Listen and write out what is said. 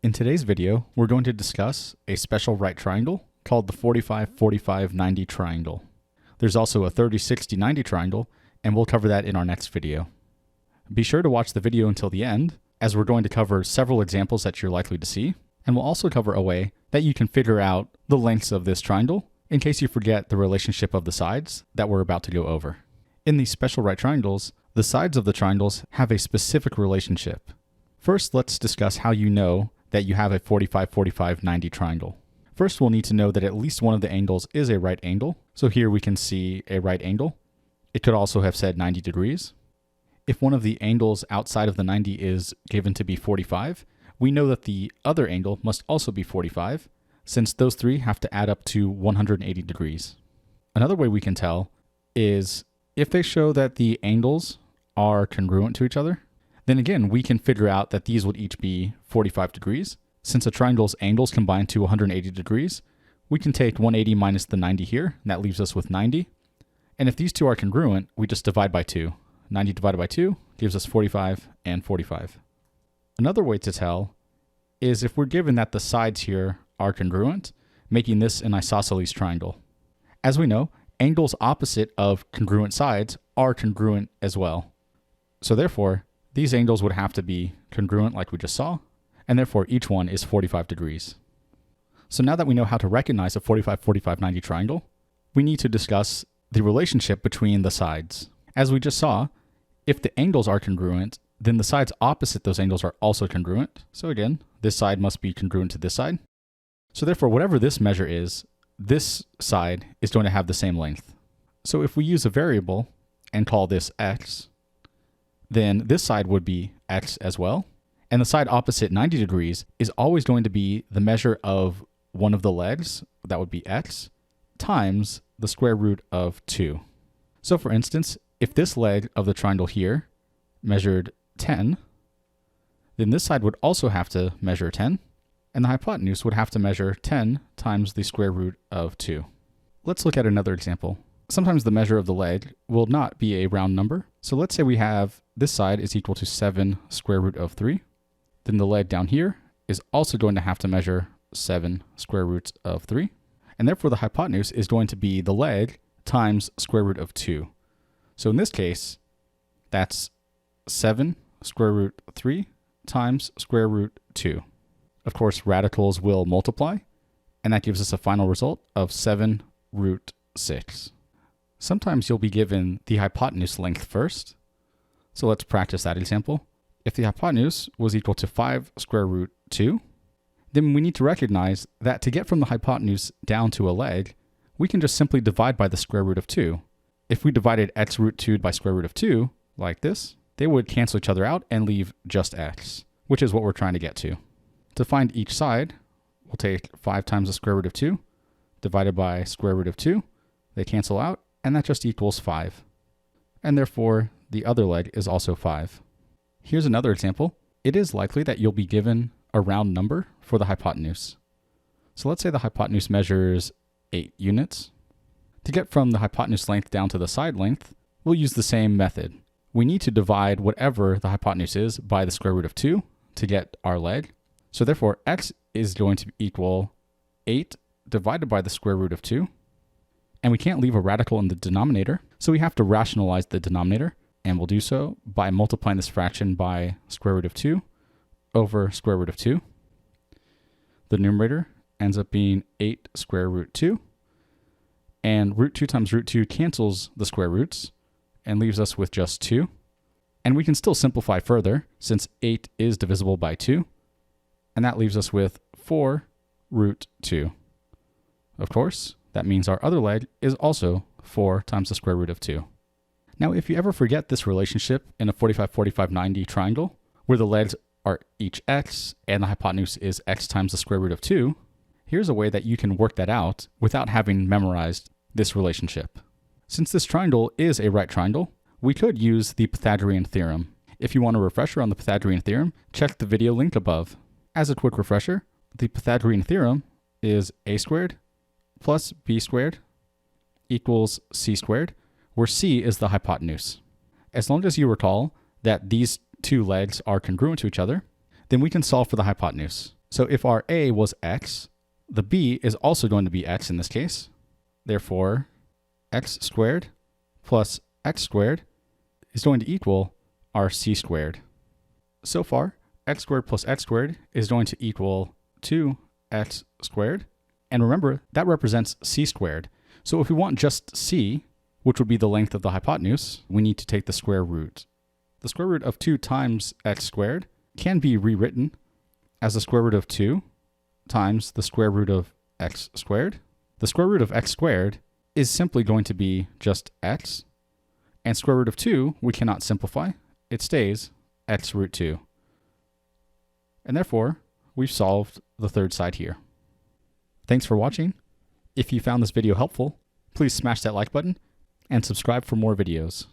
In today's video, we're going to discuss a special right triangle called the 45-45-90 triangle. There's also a 30-60-90 triangle, and we'll cover that in our next video. Be sure to watch the video until the end, as we're going to cover several examples that you're likely to see, and we'll also cover a way that you can figure out the lengths of this triangle in case you forget the relationship of the sides that we're about to go over. In these special right triangles, the sides of the triangles have a specific relationship. First, let's discuss how you know that you have a 45-45-90 triangle. First, we'll need to know that at least one of the angles is a right angle. So here we can see a right angle. It could also have said 90 degrees. If one of the angles outside of the 90 is given to be 45, we know that the other angle must also be 45, since those three have to add up to 180 degrees. Another way we can tell is if they show that the angles are congruent to each other, then again, we can figure out that these would each be 45 degrees. Since a triangle's angles combine to 180 degrees, we can take 180 minus the 90 here, and that leaves us with 90. And if these two are congruent, we just divide by 2. 90 divided by 2 gives us 45 and 45. Another way to tell is if we're given that the sides here are congruent, making this an isosceles triangle. As we know, angles opposite of congruent sides are congruent as well. So therefore, these angles would have to be congruent like we just saw, and therefore each one is 45 degrees. So now that we know how to recognize a 45-45-90 triangle, we need to discuss the relationship between the sides. As we just saw, if the angles are congruent, then the sides opposite those angles are also congruent. So again, this side must be congruent to this side. So therefore, whatever this measure is, this side is going to have the same length. So if we use a variable and call this x, then this side would be x as well. And the side opposite 90 degrees is always going to be the measure of one of the legs, that would be x, times the square root of 2. So for instance, if this leg of the triangle here measured 10, then this side would also have to measure 10, and the hypotenuse would have to measure 10 times the square root of 2. Let's look at another example. Sometimes the measure of the leg will not be a round number. So let's say we have this side is equal to 7 square root of 3. Then the leg down here is also going to have to measure 7 square roots of 3. And therefore the hypotenuse is going to be the leg times square root of 2. So in this case, that's 7 square root 3 times square root 2. Of course, radicals will multiply, and that gives us a final result of 7 root 6. Sometimes you'll be given the hypotenuse length first. So let's practice that example. If the hypotenuse was equal to 5 square root 2, then we need to recognize that to get from the hypotenuse down to a leg, we can just simply divide by the square root of 2. If we divided x root 2 by square root of 2, like this, they would cancel each other out and leave just x, which is what we're trying to get to. To find each side, we'll take 5 times the square root of 2, divided by square root of 2. They cancel out, and that just equals 5. And therefore, the other leg is also 5. Here's another example. It is likely that you'll be given a round number for the hypotenuse. So let's say the hypotenuse measures 8 units. To get from the hypotenuse length down to the side length, we'll use the same method. We need to divide whatever the hypotenuse is by the square root of 2 to get our leg. So therefore, x is going to equal 8 divided by the square root of 2. And we can't leave a radical in the denominator, so we have to rationalize the denominator, and we'll do so by multiplying this fraction by square root of 2 over square root of 2. The numerator ends up being 8 square root 2, and root 2 times root 2 cancels the square roots and leaves us with just 2. And we can still simplify further, since 8 is divisible by 2, and that leaves us with 4 root 2. Of course, that means our other leg is also 4 times the square root of 2. Now, if you ever forget this relationship in a 45-45-90 triangle, where the legs are each x and the hypotenuse is x times the square root of 2, here's a way that you can work that out without having memorized this relationship. Since this triangle is a right triangle, we could use the Pythagorean Theorem. If you want a refresher on the Pythagorean Theorem, check the video link above. As a quick refresher, the Pythagorean Theorem is a squared plus b squared equals c squared, where c is the hypotenuse. As long as you recall that these two legs are congruent to each other, then we can solve for the hypotenuse. So if our a was x, the b is also going to be x in this case. Therefore, x squared plus x squared is going to equal our c squared. So far, x squared plus x squared is going to equal 2x squared. And remember, that represents c squared. So if we want just c, which would be the length of the hypotenuse, we need to take the square root. The square root of 2 times x squared can be rewritten as the square root of 2 times the square root of x squared. The square root of x squared is simply going to be just x, and square root of 2 we cannot simplify. It stays x root 2. And therefore, we've solved the third side here. Thanks for watching. If you found this video helpful, please smash that like button and subscribe for more videos.